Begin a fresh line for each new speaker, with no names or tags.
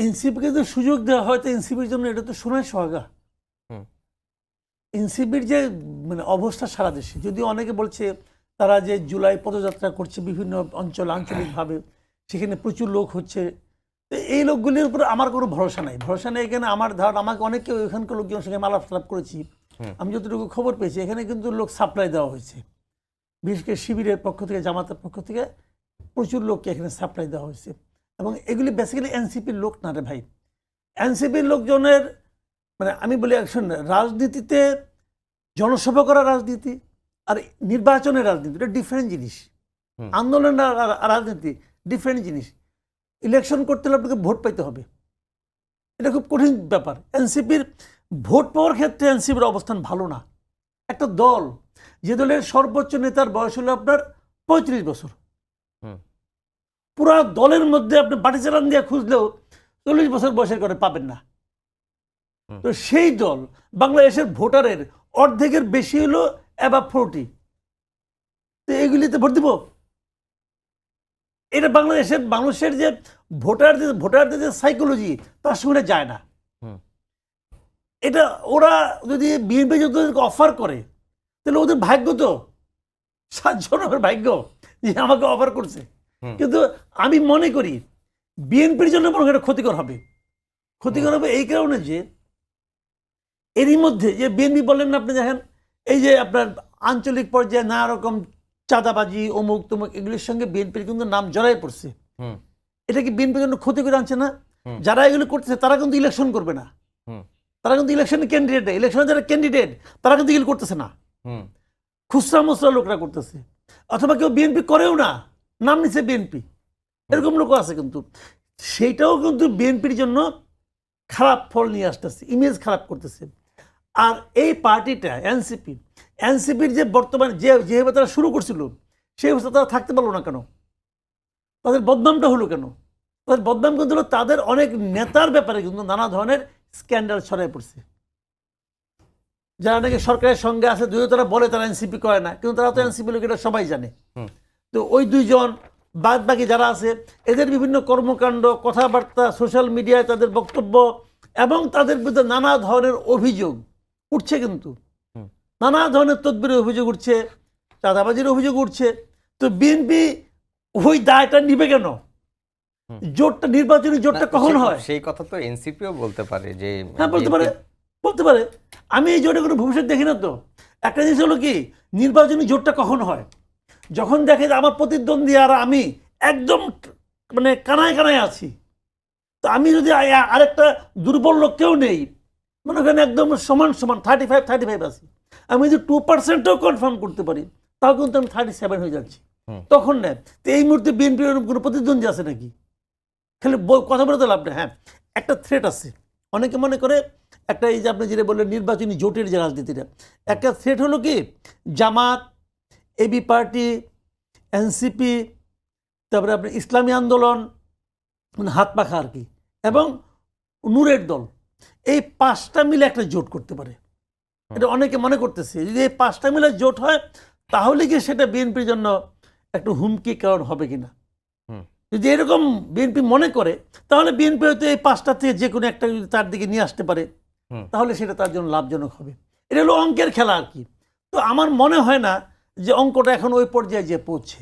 এনসিপিকে যদি সুযোগ দেওয়া হয় তো এনসিপির জন্য এটা তো সোনার সোহাগা। এনসিপির যে মানে অবস্থা সারা দেশে, যদিও অনেকে বলছে তারা যে জুলাই পদযাত্রা করছে বিভিন্ন আঞ্চলিকভাবে, সেখানে প্রচুর লোক হচ্ছে, তো এই লোকগুলির উপর আমার কোনো ভরসা নাই। ভরসা নেই এখানে আমার ধারণা, আমাকে অনেকে ওইখানকার লোকজনের সঙ্গে আলাপ করেছি, আমি যতটুকু খবর পেয়েছি এখানে কিন্তু লোক সাপ্লাই দেওয়া হয়েছে, বিশেষ করে শিবিরের পক্ষ থেকে, জামাতের পক্ষ থেকে প্রচুর লোককে এখানে সাপ্লাই দেওয়া হয়েছে। এবং এগুলি বেসিক্যালি এনসিপির লোক না রে ভাই। এনসিপির লোকজনের মানে আমি বলি একশন, রাজনীতিতে জনসভা করা রাজনীতি আর নির্বাচনের রাজনীতি এটা ডিফারেন্ট জিনিস। আন্দোলন রাজনীতি ডিফারেন্ট জিনিস। ইলেকশন করতে হলে আপনাকে ভোট পাইতে হবে, এটা খুব কঠিন ব্যাপার। এনসিপির ভোট পাওয়ার ক্ষেত্রে এনসিপির অবস্থান ভালো না। একটা দল, যে দলের সর্বোচ্চ নেতার বয়স হলো আপনার 35 বছর, পুরা দলের মধ্যে আপনি বাটি চালান দিয়ে খুঁজলেও 40 বছর বয়সের করে পাবেন না। তো সেই দল বাংলাদেশের ভোটারের অর্ধেকের বেশি হলো অ্যাবাভ 40, তো এগুলিতে ভোট দিব? এটা বাংলাদেশের মানুষের যে ভোটারদের যে সাইকোলজি তার সঙ্গে যায় না। এটা ওরা যদি বিএনপি যদি অফার করে তাহলে ওদের ভাগ্য তো 7 জনের ভাগ্য যে আমাকে অফার করছে। কিন্তু আমি মনে করি বিএনপির জন্য বরং এটা ক্ষতিকর হবে। ক্ষতিকর হবে এই কারণে যে এরই মধ্যে যে বিএনপি বলেন না আপনি দেখেন, এই যে আপনার আঞ্চলিক পর্যায়ে নানা রকম চাঁদাবাজি অমুক তমুক এগুলির সঙ্গে বিএনপির কিন্তু নাম জড়াই পড়ছে। এটা কি বিএনপির জন্য ক্ষতি করে আনছে না? যারা এগুলো করতেছে তারা কিন্তু ইলেকশন করবে না, তারা কিন্তু ইলেকশনের ক্যান্ডিডেট, ইলেকশনে যারা ক্যান্ডিডেট তারা কিন্তু এগুলো করতেছে না, খুচরা মুচরা লোকরা করতেছে, অথবা কেউ বিএনপি করেও না, নাম নিচ্ছে বিএনপি, এরকম লোক আছে। কিন্তু সেইটাও কিন্তু বিএনপির জন্য খারাপ ফল নিয়ে আসতেছে, ইমেজ খারাপ করতেছে। আর এই পার্টিটা এনসিপির যে বর্তমানে যেভাবে তারা শুরু করছিল সেই অবস্থা তারা থাকতে পারলো না কেন? তাদের বদনামটা হলো কেন? তাদের বদনাম কিন্তু হলো তাদের অনেক নেতার ব্যাপারে কিন্তু নানা ধরনের স্ক্যান্ডাল ছড়ায় পড়ছে। যারা নাকি সরকারের সঙ্গে আছে, যদিও তারা বলে তারা এনসিপি করে না, কিন্তু তারা তো এনসিপি লোক, এটা সবাই জানে। তো ওই দুইজন বাদ বাকি যারা আছে এদের বিভিন্ন কর্মকাণ্ড, কথাবার্তা, সোশ্যাল মিডিয়ায় তাদের বক্তব্য এবং তাদের বিরুদ্ধে নানা ধরনের অভিযোগ উঠছে, কিন্তু নানা ধরনের তদবিরের অভিযোগ উঠছে, চাঁদাবাজির অভিযোগ উঠছে। তো বিএনপি ওই দায়টা নিবে কেন? জোটটা, নির্বাচনী জোটটা কখন হয়?
সেই কথা তো এনসিপিও বলতে পারে যে,
হ্যাঁ বলতে পারে। আমি এই জোটে কোনো ভবিষ্যৎ দেখি না। তো একটা জিনিস হলো কি, নির্বাচনী জোটটা কখন হয়? যখন দেখে যে আমার প্রতিদ্বন্দ্বী আর আমি একদম মানে কানায় কানায় আছি, তো আমি যদি আরেকটা দুর্বল লোক কেউ নেই, মনে করেন একদম সমান 35 আছি, আমি যদি 2%ও কনফার্ম করতে পারি তাও কিন্তু আমি 37 হয়ে যাচ্ছি। তখন নেয় তো এই মুহূর্তে বিএনপির কোনো প্রতিদ্বন্দ্বী আছে নাকি? খালি কথা বলতে লাভ না। হ্যাঁ, একটা থ্রেট আছে। অনেকে মনে করে একটা, এই যে আপনি যেটা বললেন নির্বাচনী জোটের যে রাজনীতিটা, একটা থ্রেট হলো কি জামাত, এবি পার্টি, এনসিপি, তারপরে আপনার ইসলামী আন্দোলন, মানে হাত পাখা আর কি, এবং নূরের দল, এই 5টা মিলে একটা জোট করতে পারে। এটা অনেকে মনে করতেছে যদি এই 5টা মিলে জোট হয় তাহলে কি সেটা বিএনপির জন্য একটু হুমকি কারণ হবে কিনা। যদি এরকম বিএনপি মনে করে তাহলে বিএনপি হয়তো এই 5টা থেকে যে কোনো একটা যদি তার দিকে নিয়ে আসতে পারে তাহলে সেটা তার জন্য লাভজনক হবে। এটা হলো অঙ্কের খেলা আর কি। তো আমার মনে হয় না যে অঙ্কটা এখন ওই পর্যায়ে যে পৌঁছে।